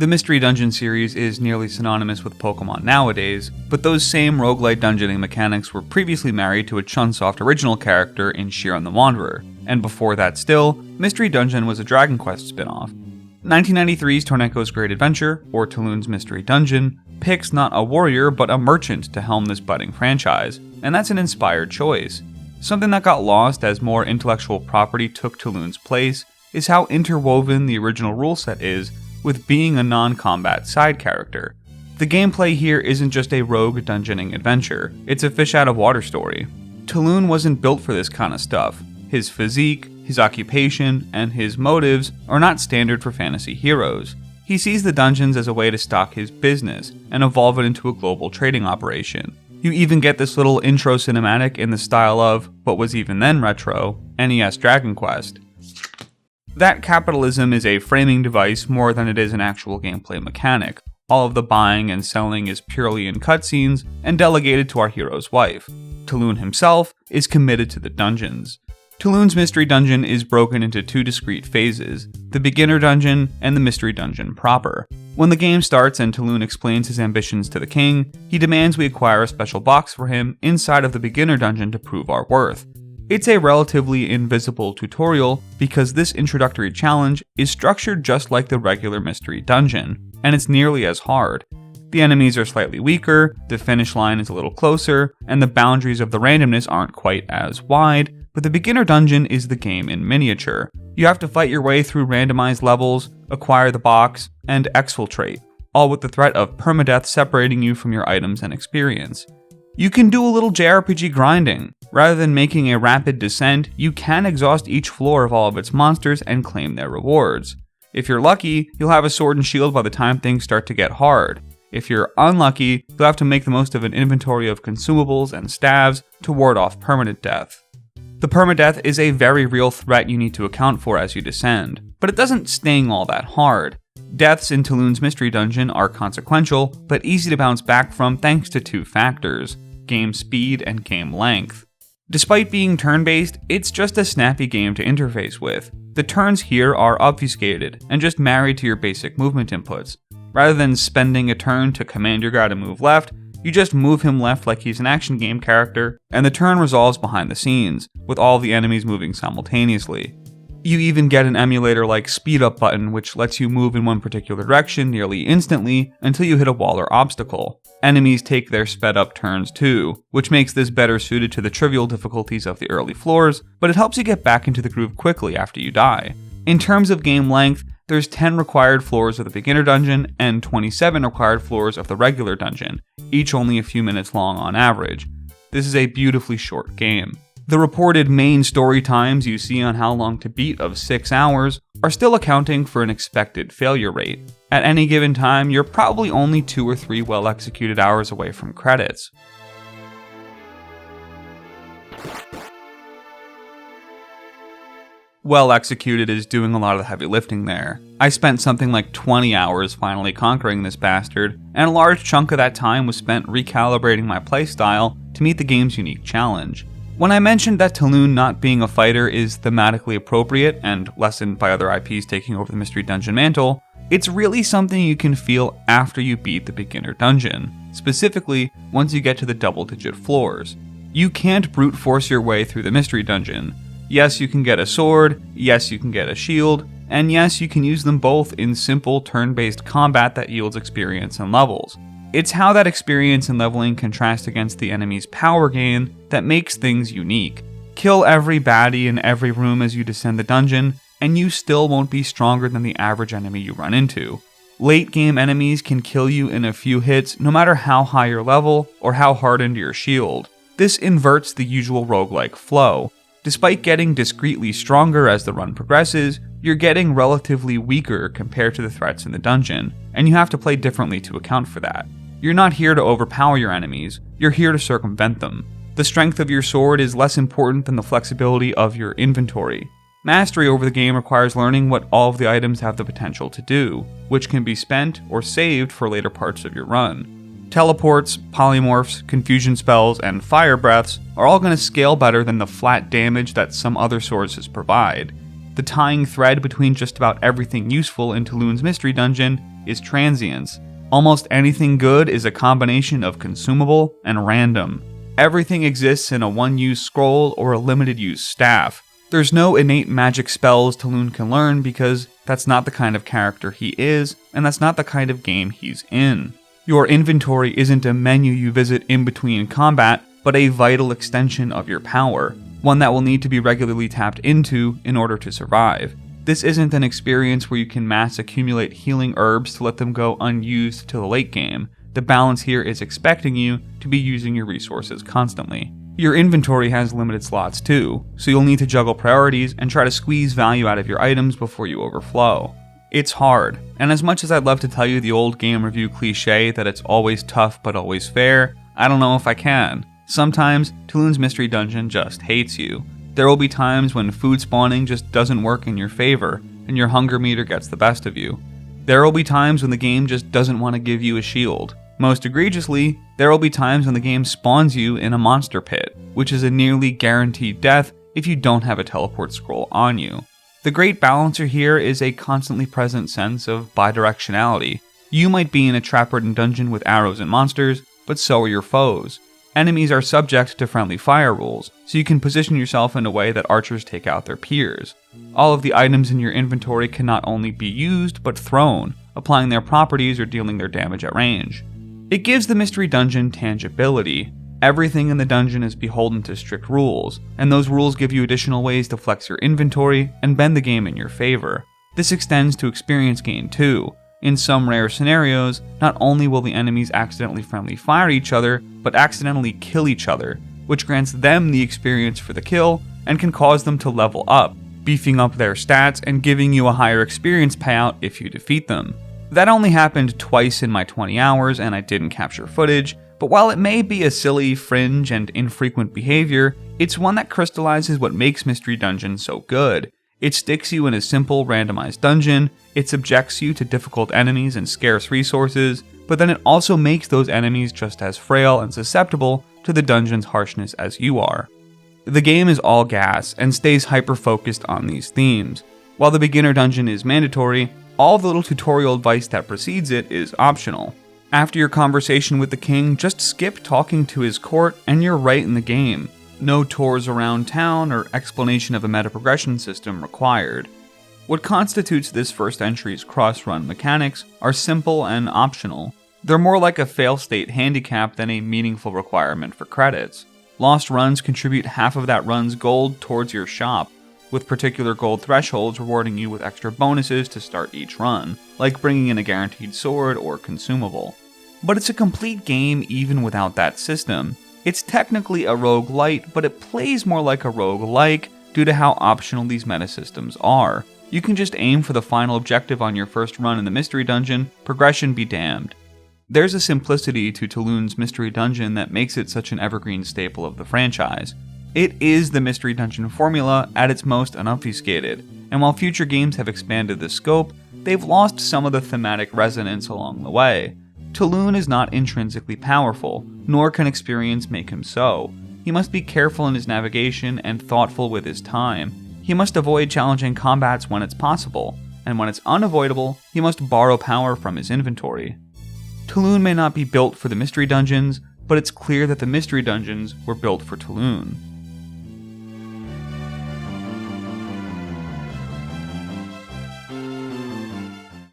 The Mystery Dungeon series is nearly synonymous with Pokemon nowadays, but those same roguelite dungeoning mechanics were previously married to a Chunsoft original character in Shiren the Wanderer, and before that still, Mystery Dungeon was a Dragon Quest spin-off. 1993's Torneko's Great Adventure, or Taloon's Mystery Dungeon, picks not a warrior but a merchant to helm this budding franchise, and that's an inspired choice. Something that got lost as more intellectual property took Taloon's place is how interwoven the original rule set is with being a non-combat side character. The gameplay here isn't just a rogue dungeoning adventure, it's a fish out of water story. Taloon wasn't built for this kind of stuff. His physique, his occupation, and his motives are not standard for fantasy heroes. He sees the dungeons as a way to stock his business and evolve it into a global trading operation. You even get this little intro cinematic in the style of, what was even then retro, NES Dragon Quest. That capitalism is a framing device more than it is an actual gameplay mechanic. All of the buying and selling is purely in cutscenes and delegated to our hero's wife. Taloon himself is committed to the dungeons. Taloon's Mystery Dungeon is broken into two discrete phases, the Beginner Dungeon and the Mystery Dungeon proper. When the game starts and Taloon explains his ambitions to the king, he demands we acquire a special box for him inside of the Beginner Dungeon to prove our worth. It's a relatively invisible tutorial because this introductory challenge is structured just like the regular Mystery Dungeon, and it's nearly as hard. The enemies are slightly weaker, the finish line is a little closer, and the boundaries of the randomness aren't quite as wide, but the Beginner Dungeon is the game in miniature. You have to fight your way through randomized levels, acquire the box, and exfiltrate, all with the threat of permadeath separating you from your items and experience. You can do a little JRPG grinding. Rather than making a rapid descent, you can exhaust each floor of all of its monsters and claim their rewards. If you're lucky, you'll have a sword and shield by the time things start to get hard. If you're unlucky, you'll have to make the most of an inventory of consumables and staves to ward off permanent death. The permadeath is a very real threat you need to account for as you descend, but it doesn't sting all that hard. Deaths in Taloon's Mystery Dungeon are consequential, but easy to bounce back from thanks to two factors: game speed and game length. Despite being turn-based, it's just a snappy game to interface with. The turns here are obfuscated and just married to your basic movement inputs. Rather than spending a turn to command your guy to move left, you just move him left like he's an action game character, and the turn resolves behind the scenes, with all the enemies moving simultaneously. You even get an emulator-like speed-up button which lets you move in one particular direction nearly instantly until you hit a wall or obstacle. Enemies take their sped-up turns too, which makes this better suited to the trivial difficulties of the early floors, but it helps you get back into the groove quickly after you die. In terms of game length, there's 10 required floors of the Beginner Dungeon and 27 required floors of the regular dungeon, each only a few minutes long on average. This is a beautifully short game. The reported main story times you see on How Long to Beat of 6 hours are still accounting for an expected failure rate. At any given time, you're probably only 2 or 3 well-executed hours away from credits. Well executed is doing a lot of the heavy lifting there. I spent something like 20 hours finally conquering this bastard, and a large chunk of that time was spent recalibrating my playstyle to meet the game's unique challenge. When I mentioned that Taloon not being a fighter is thematically appropriate and lessened by other IPs taking over the Mystery Dungeon mantle, it's really something you can feel after you beat the Beginner Dungeon, specifically once you get to the double-digit floors. You can't brute force your way through the Mystery Dungeon. Yes, you can get a sword, yes, you can get a shield, and yes, you can use them both in simple turn-based combat that yields experience and levels. It's how that experience and leveling contrast against the enemy's power gain that makes things unique. Kill every baddie in every room as you descend the dungeon, and you still won't be stronger than the average enemy you run into. Late game enemies can kill you in a few hits no matter how high your level or how hardened your shield. This inverts the usual roguelike flow. Despite getting discreetly stronger as the run progresses, you're getting relatively weaker compared to the threats in the dungeon, and you have to play differently to account for that. You're not here to overpower your enemies, you're here to circumvent them. The strength of your sword is less important than the flexibility of your inventory. Mastery over the game requires learning what all of the items have the potential to do, which can be spent or saved for later parts of your run. Teleports, polymorphs, confusion spells, and fire breaths are all going to scale better than the flat damage that some other sources provide. The The tying thread between just about everything useful in Taloon's mystery dungeon is transience. Almost anything good is a combination of consumable and random. Everything exists in a one-use scroll or a limited-use staff. There's no innate magic spells Taloon can learn because that's not the kind of character he is, and that's not the kind of game he's in. Your inventory isn't a menu you visit in between combat, but a vital extension of your power, one that will need to be regularly tapped into in order to survive. This isn't an experience where you can mass accumulate healing herbs to let them go unused till the late game. The balance here is expecting you to be using your resources constantly. Your inventory has limited slots too, so you'll need to juggle priorities and try to squeeze value out of your items before you overflow. It's hard, and as much as I'd love to tell you the old game review cliche that it's always tough but always fair, I don't know if I can. Sometimes, Taloon's Mystery Dungeon just hates you. There will be times when food spawning just doesn't work in your favor, and your hunger meter gets the best of you. There will be times when the game just doesn't want to give you a shield. Most egregiously, there will be times when the game spawns you in a monster pit, which is a nearly guaranteed death if you don't have a teleport scroll on you. The great balancer here is a constantly present sense of bidirectionality. You might be in a trap-ridden dungeon with arrows and monsters, but so are your foes. Enemies are subject to friendly fire rules, so you can position yourself in a way that archers take out their peers. All of the items in your inventory can not only be used, but thrown, applying their properties or dealing their damage at range. It gives the mystery dungeon tangibility. Everything in the dungeon is beholden to strict rules, and those rules give you additional ways to flex your inventory and bend the game in your favor. This extends to experience gain too. In some rare scenarios, not only will the enemies accidentally friendly fire each other, but accidentally kill each other, which grants them the experience for the kill and can cause them to level up, beefing up their stats and giving you a higher experience payout if you defeat them. That only happened twice in my 20 hours and I didn't capture footage, but while it may be a silly, fringe, and infrequent behavior, it's one that crystallizes what makes Mystery Dungeon so good. It sticks you in a simple, randomized dungeon, it subjects you to difficult enemies and scarce resources, but then it also makes those enemies just as frail and susceptible to the dungeon's harshness as you are. The game is all gas and stays hyper-focused on these themes. While the beginner dungeon is mandatory, all the little tutorial advice that precedes it is optional. After your conversation with the king, just skip talking to his court and you're right in the game. No tours around town or explanation of a meta progression system required. What constitutes this first entry's cross-run mechanics are simple and optional. They're more like a fail-state handicap than a meaningful requirement for credits. Lost runs contribute half of that run's gold towards your shop, with particular gold thresholds rewarding you with extra bonuses to start each run, like bringing in a guaranteed sword or consumable. But it's a complete game even without that system. It's technically a roguelite, but it plays more like a roguelike due to how optional these meta systems are. You can just aim for the final objective on your first run in the Mystery Dungeon, progression be damned. There's a simplicity to Taloon's Mystery Dungeon that makes it such an evergreen staple of the franchise. It is the Mystery Dungeon formula at its most unobfuscated, and while future games have expanded the scope, they've lost some of the thematic resonance along the way. Taloon is not intrinsically powerful, nor can experience make him so. He must be careful in his navigation and thoughtful with his time. He must avoid challenging combats when it's possible, and when it's unavoidable, he must borrow power from his inventory. Taloon may not be built for the Mystery Dungeons, but it's clear that the Mystery Dungeons were built for Taloon.